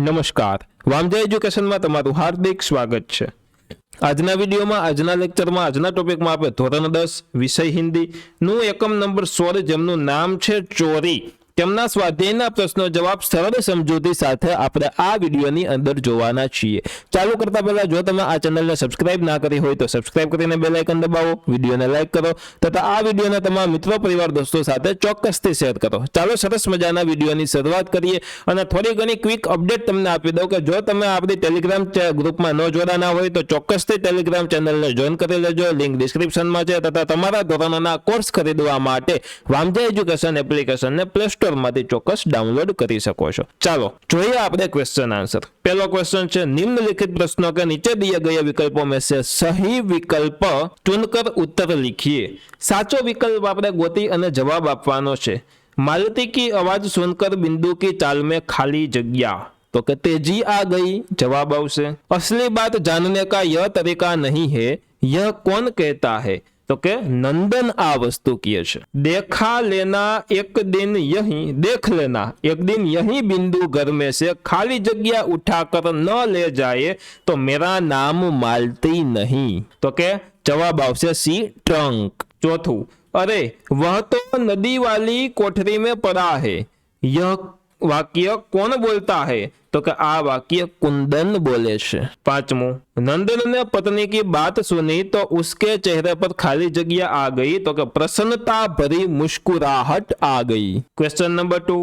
नमस्कार, वामजा एज्युकेशन में तमाરું हार्दिक स्वागत है। आजना विडियो में आजना लेक्चर में आजना टॉपिक में आपणे धोरण 10 विषय हिंदी नु एकम नंबर 16 जेमनु नाम छे चोरी તેમના સ્વાધ્યાયના પ્રશ્નો જવાબ સરળ સમજૂતી સાથે આપણે આ વિડિયોની અંદર જોવાના છીએ। ચાલુ કરતા પહેલા જો તમે આ ચેનલને સબસ્ક્રાઇબ ના કરી હોય તો સબસ્ક્રાઇબ કરીને બેલ આઇકન દબાવો, વિડિયોને લાઈક કરો તથા આ વિડિયોને તમારા મિત્રો પરિવાર દોસ્તો સાથે ચોક્કસથી શેર કરો। ચાલો સરસ મજાના વિડિયોની શરૂઆત કરીએ અને થોડી ઘણી ક્વિક અપડેટ તમને આપી દઉં કે જો તમે આપણી ટેલિગ્રામ ગ્રુપમાં ન જોડાના હોય તો ચોક્કસથી ટેલિગ્રામ ચેનલને જોઈન કરી લેજો। લિંક ડિસ્ક્રિપ્શનમાં છે તથા તમારા ધોરણોના કોર્સ ખરીદવા માટે વામજા એજ્યુકેશન એપ્લિકેશનને પ્લે स्टोर मांथी चौक्कस डाउनलॉड करी सको छो। चलो जोईए आपणे क्वेश्चन आंसर। पहलो क्वेश्चन है निम्नलिखित प्रश्नों के नीचे दिए गए विकल्पों में से सही विकल्प चुनकर उत्तर लिखिए। साचो विकल्प आपणे गोती अने जवाब आपवानो छे। मालती की आवाज सुनकर बिंदु की चाल में खाली जगह तो कि तेजी आ गई, जवाब आवशे। असली बात जानने का यह तरीका नहीं है, यह कौन कहता है तो के नंदन आ वस्तु किए छे। देखा लेना एक दिन यही, देख लेना एक दिन यही बिंदु घर में से खाली जगह उठाकर न ले जाए तो मेरा नाम मालती नहीं तो के जवाब आवशे सी ट्रंक। चौथुं, अरे वह तो नदी वाली कोठरी में पड़ा है, यह वाक्य कौन बोलता है तो कि आ वाक्य कुंदन बोले छे। पांचमू, नंदन ने पत्नी की बात सुनी तो उसके चेहरे पर खाली जगह आ गई तो कि प्रसन्नता भरी मुस्कुराहट आ गई। क्वेश्चन नंबर 2,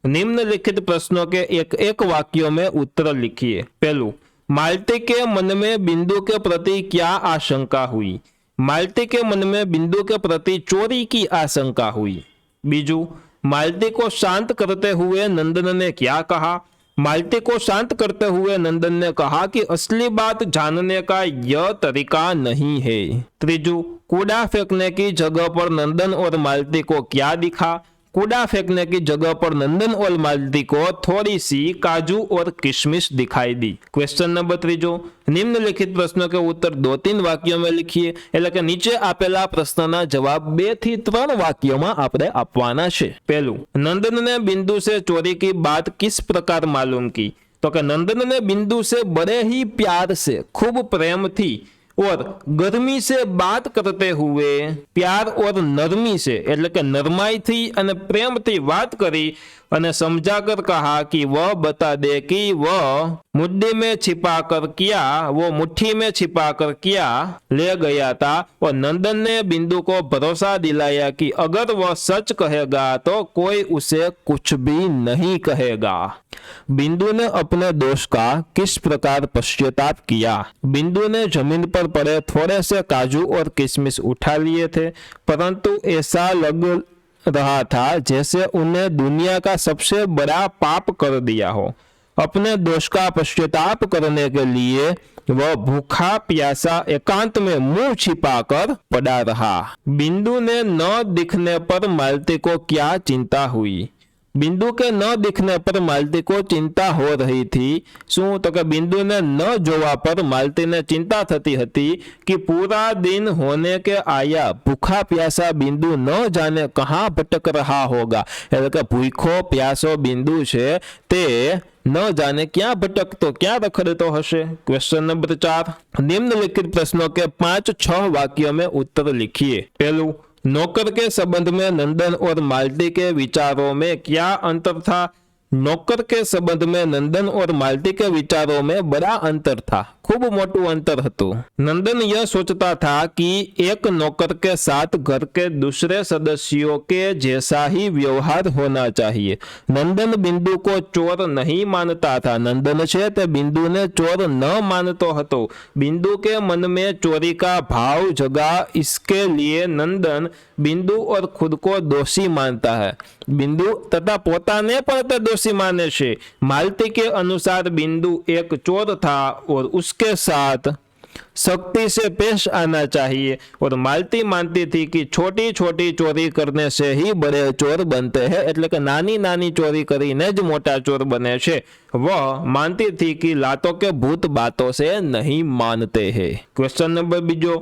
निम्नलिखित प्रश्नों के एक एक वाक्यों में उत्तर लिखिए। पहलू, मालती के मन में बिंदु के प्रति क्या आशंका हुई? मालती के मन में बिंदु के प्रति चोरी की आशंका हुई। बीजू, मालती को शांत करते हुए नंदन ने क्या कहा? मालती को शांत करते हुए नंदन ने कहा कि असली बात जानने का यह तरीका नहीं है। त्रीजू, कूड़ा फेंकने की जगह पर नंदन और मालती को क्या दिखा? कूड़ा फेंकने की जगह पर नंदन और मालती को थोड़ी सी काजू और किशमिश दिखाई दी। क्वेश्चन नंबर 3, निम्नलिखित प्रश्नों के उत्तर 2-3 वाक्यों में लिखिए। એટલે કે નીચે આપેલા પ્રશ્નના જવાબ 2 થી 3 વાક્યોમાં આપણે આપવાના છે। પહેલું, नंदन ने बिंदु से चोरी की बात किस प्रकार मालूम की तो कि नंदन ने बिंदु से बड़े ही प्यार से, खूब प्रेम थी और गर्मी से बात करते हुए प्यार और नरमी से એટલે કે નરમાઈ थी અને પ્રેમથી વાત કરી અને समझाकर कहा कि वह बता दे कि वह मुट्ठी में छिपा कर क्या, वो मुट्ठी में छिपा कर क्या ले गया था। और नंदन ने बिंदु को भरोसा दिलाया कि अगर वह सच कहेगा तो कोई उसे कुछ भी नहीं कहेगा। बिंदु ने अपने दोष का किस प्रकार पश्चाताप किया? बिंदु ने जमीन पर पड़े थोड़े से काजू और किशमिश उठा लिए थे, परंतु ऐसा लग रहा था जैसे उन्हें दुनिया का सबसे बड़ा पाप कर दिया हो। अपने दोष का पश्चाताप करने के लिए वह भूखा प्यासा एकांत में मुंह छिपाकर पड़ा रहा। बिंदु ने न दिखने पर मालती को क्या चिंता हुई? बिंदु के न दिखने पर मालती को चिंता हो रही थी। शू तो कि बिंदु ने न जोवा पर मालती ने चिंता थती हती कि पूरा दिन होने के आया भूखा प्यासा बिंदु न जाने कहाँ भटक रहा होगा। એટલે કે ભૂખો પ્યાસો બિંદુ છે તે न जाने क्या भटकतो, क्या रखड़तो हशे। क्वेश्चन नंबर 4, निम्नलिखित प्रश्नों के 5-6 वाक्यों में उत्तर लिखिए। पहलू, नौकर के संबंध में नंदन और मालती के विचारों में क्या अंतर था? नौकर के संबंध में नंदन और मालती के विचारों में बड़ा अंतर था, खूब मोटू अंतर हतु। नंदन यह सोचता था कि एक नौकर के साथ घर के दूसरे सदस्यों के जैसा ही व्यवहार होना चाहिए। नंदन बिंदु को चोर नहीं मानता था। नंदन छे ते बिंदु ने चोर न मानतो हतो। बिंदु के मन में चोरी का भाव जगा, इसके लिए नंदन बिंदु और खुद को दोषी मानता है। बिंदु तथा पोताने पर दोषी माने छे। मालती के अनुसार बिंदु एक चोर था और उसके साथ सख्ती से पेश आना चाहिए और मालती मानती थी कि छोटी छोटी चोरी करने से ही बड़े चोर बनते हैं। એટલે કે નાની નાની ચોરી કરીને જ મોટા ચોર બને છે। वह मानती थी कि लातों के भूत बातों से नहीं मानते हैं। क्वेश्चन नंबर 2,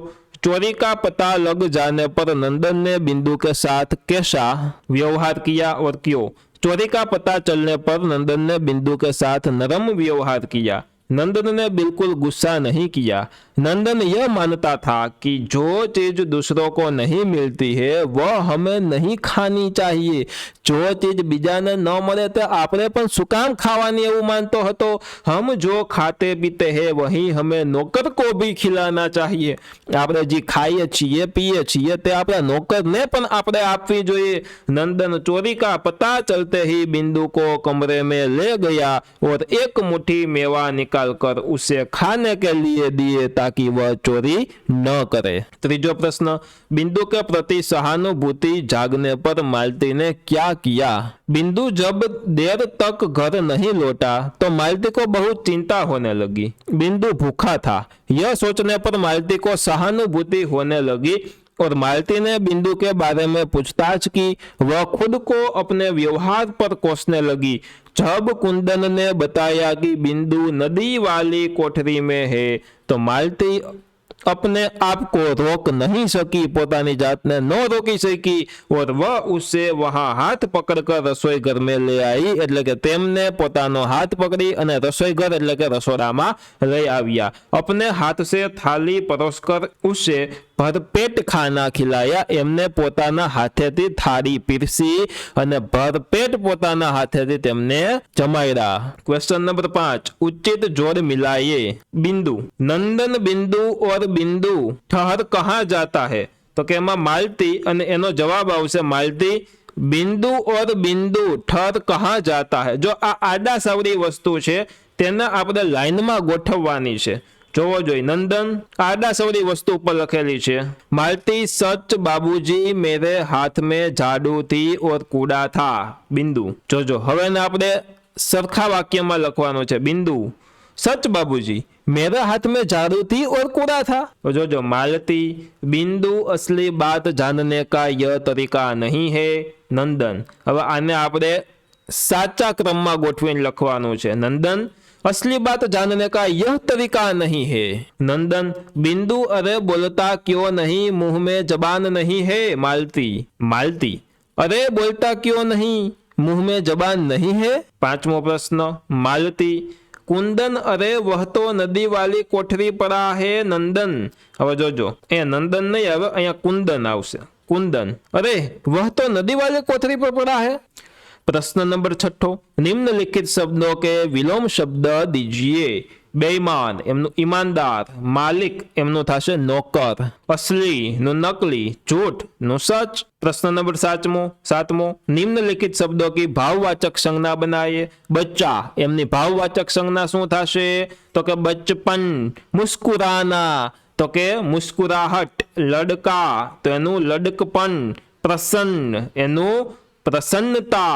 चोरी का पता लग जाने पर नंदन ने बिंदु के साथ कैसा व्यवहार किया और क्यों? चोरी का पता चलने पर नंदन ने बिंदु के साथ नरम व्यवहार किया। नंदन ने बिल्कुल गुस्सा नहीं किया। नंदन यह मानता था कि जो चीज दूसरों को नहीं मिलती है वह हमें नहीं खानी चाहिए। जो चीज बीजाने न મળે તો આપણે પણ શું કામ ખાવાની એવું માનતો હતો। हम जो खाते पीते हैं वही हमें नौकर को भी खिलाना चाहिए। આપણે જે ખાઈએ છીએ પીએ છીએ તે આપણા નોકરને પણ આપણે આપવી જોઈએ। नंदन चोरी का पता चलते ही बिंदु को कमरे में ले गया और एक मुट्ठी मेवा निकालकर उसे खाने के लिए दिए ताकि वह चोरी न करे। तीजो प्रश्न, बिंदु के प्रति सहानुभूति जागने पर मालती ने क्या किया। बिंदु जब देर तक घर नहीं लौटा तो मालती को बहुत चिंता होने लगी। बिंदु भूखा था। यह सोचने पर मालती को सहानुभूति होने लगी और मालती ने बिंदु के बारे में पूछताछ की। वह खुद को अपने व्यवहार पर कोसने लगी। जब कुंदन ने बताया कि बिंदु नदी वाली कोठरी में है तो मालती अपने आप को रोक नहीं सकी, पोतानी जात ने न रोकी सकी और वह उससे वहां हाथ पकड़कर रसोई घर में ले आई। એટલે કે તેમને પોતાનો હાથ પકડી અને રસોઈ ઘર એટલે કે રસોડામાં લઈ આવ્યા। अपने हाथ से थाली परोसकर उसे भरपेट खाना खिलाया। એમને પોતાના હાથેથી થાળી પીરસી અને ભરપેટ પોતાના હાથેથી તેમને જમાડ્યા। ક્વેશ્ચન નંબર 5, उचित जोड़ मिलाइए। बिंदु, नंदन बिंदु और बिंदु ठहर कहाँ जाता है तो कि एमां मालती અને એનો જવાબ આવશે માલતી। बिंदु और बिंदु ठहर कहाँ जाता है, जो आ आડા સાવડી વસ્તુ છે તેને આપણે લાઈનમાં ગોઠવવાની છે। જોવો જોઈએ, નંદન આડા સવડી વસ્તુ ઉપર લખેલી છે। मालती, सच बाबूजी मेरे हाथ में झाड़ू थी और कूड़ा था। बिंदु, જોજો હવે ને આપણે સરખા વાક્યમાં લખવાનું છે। बिंदु, सच बाबूजी मेरे हाथ में झाड़ू थी और कूड़ा था। जो जो मालती, बिंदु असली बात जानने का यह तरीका नहीं है। नंदन, હવે આને આપણે સાચા ક્રમમાં ગોઠવીને લખવાનું છે। नंदन, असली बात जानने का यह तरीका नहीं है। नंदन, बिंदु, अरे बोलता क्यों नहीं, मुंह में जबान नहीं है। मालती, मालती, अरे बोलता क्यों नहीं, मुंह में जबान नहीं है। 5मो प्रश्न, मालती, कुंदन, अरे वह तो नदी वाली कोठरी पड़ा है। नंदन, હવે જોજો એ નંદન નહીં આવે, અહીંયા कुंदन આવશે। कुंदन, अरे वह तो नदी वाली कोठरी पर पड़ा है। प्रश्न नंबर 6, निम्नलिखित शब्दों के विलोम शब्द दीजिए। बेईमान एमनु ईमानदार, मालिक एमनु थाशे नौकर, असली नु नकली, झूठ नु सच। प्रश्न नंबर 7मो, निम्नलिखित शब्दों की भाववाचक संज्ञा बनाइए। बच्चा एमनी भाववाचक संज्ञा शुं थाशे तो के बचपन। मुस्कुराना तो के मुस्कुराहट। लड़का तो एनु लड़कपन। प्रसन्न एनु प्रसन्नता।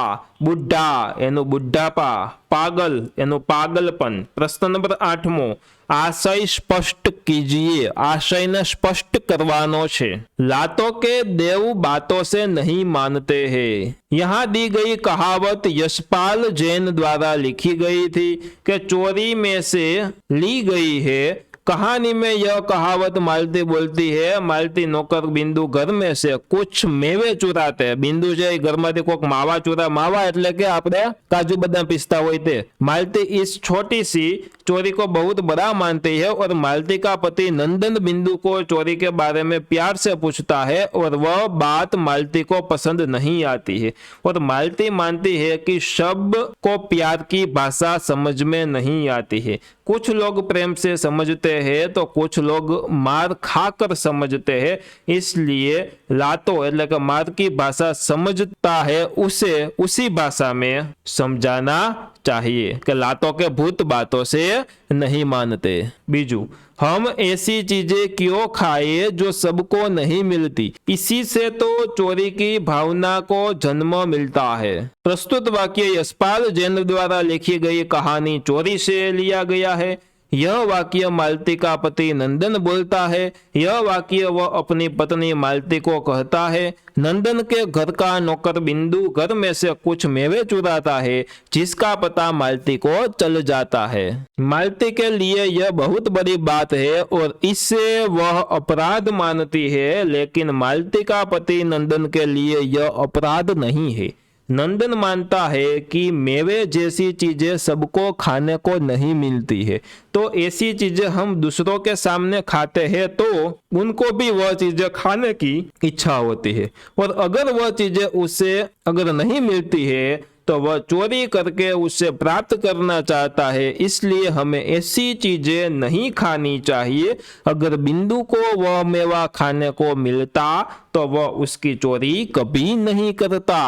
बुढ़ा एनु बुढ़ापा। पागल एनु पागलपन। प्रश्न नंबर 8मो, आशय स्पष्ट कीजिए। आशय ने स्पष्ट करवानो छे। लातों के देव बातों से नहीं मानते हैं। यहाँ दी गई कहावत यशपाल जैन द्वारा लिखी गई थी कि चोरी में से ली गई है। कहानी में यह कहावत मालती बोलती है। मालती नौकर बिंदु घर में से कुछ मेवे चुराते हैं। बिंदु जो घर में कोक मावा चुरा, मावा એટલે કે આપણે काजू बादाम पिस्ता હોય તે। मालती इस छोटी सी चोरी को बहुत बड़ा मानती है और मालती का पति नंदन बिंदु को चोरी के बारे में प्यार से पूछता है और वह बात मालती को पसंद नहीं आती है और मालती मानती है कि सब को प्यार की भाषा समझ में नहीं आती है। कुछ लोग प्रेम से समझते हैं तो कुछ लोग मार खाकर समझते हैं। इसलिए लातो એટલે કે मार की भाषा समझता है उसे उसी भाषा में समझाना चाहिए कि लातों के भूत बातों से नहीं मानते। बीजू, हम ऐसी चीजें क्यों खाए जो सबको नहीं मिलती, इसी से तो चोरी की भावना को जन्म मिलता है। प्रस्तुत वाक्य यशपाल जैन द्वारा लिखी गई कहानी चोरी से लिया गया है। यह वाक्य मालती का पति नंदन बोलता है। यह वाक्य वह अपनी पत्नी मालती को कहता है। नंदन के घर का नौकर बिंदु घर में से कुछ मेवे चुराता है जिसका पता मालती को चल जाता है। मालती के लिए यह बहुत बड़ी बात है और इससे वह अपराध मानती है, लेकिन मालती का पति नंदन के लिए यह अपराध नहीं है। नंदन मानता है कि मेवे जैसी चीजें सबको खाने को नहीं मिलती है, तो ऐसी चीजें हम दूसरों के सामने खाते हैं तो उनको भी वह चीजें खाने की इच्छा होती है, और अगर वह चीजें उसे अगर नहीं मिलती है तो वह चोरी करके उससे प्राप्त करना चाहता है। इसलिए हमें ऐसी चीजें नहीं खानी चाहिए। अगर बिंदु को वह मेवा खाने को मिलता तो वह उसकी चोरी कभी नहीं करता।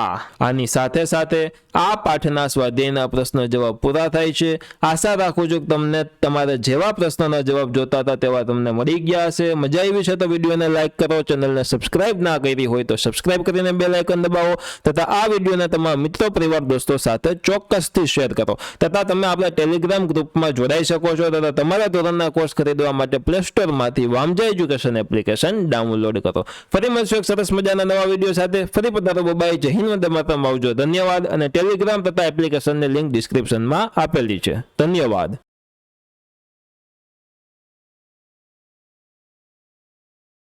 आनी साथे साथे आ पाठना स्वाध्यायना प्रश्न जवाब पूरा थाय छे। आशा राखું છું કે તમને તમારે જેવા પ્રશ્નોના જવાબ જોતા હતા તેવા તમને મળી ગયા હશે। મજા આવી છે તો વિડીયોને લાઈક કરો, ચેનલને સબસ્ક્રાઇબ ના કરી હોય તો સબસ્ક્રાઇબ કરીને બેલ આઇકન દબાવો તથા આ વિડીયોને તમારા મિત્રો પરિવાર દોસ્તો સાથે ચોક્કસથી શેર કરો તથા તમે આપણા ટેલિગ્રામ ગ્રુપમાં જોડાઈ શકો છો તથા તમારા ધોરણના કોર્સ ખરીદવા માટે પ્લે સ્ટોરમાંથી વામજા એજ્યુકેશન એપ્લિકેશન ડાઉનલોડ કરો। ફરી મળશું એક સરસ મજાના નવા વિડીયો સાથે। ફરી પધારો, બાય, જય હિન્દ, વંદે માતરમ, આવજો, ધન્યવાદ। અને ટેલિગ્રામ તથા એપ્લિકેશનની લિંક ડિસ્ક્રિપ્શનમાં આપેલી છે। ધન્યવાદ।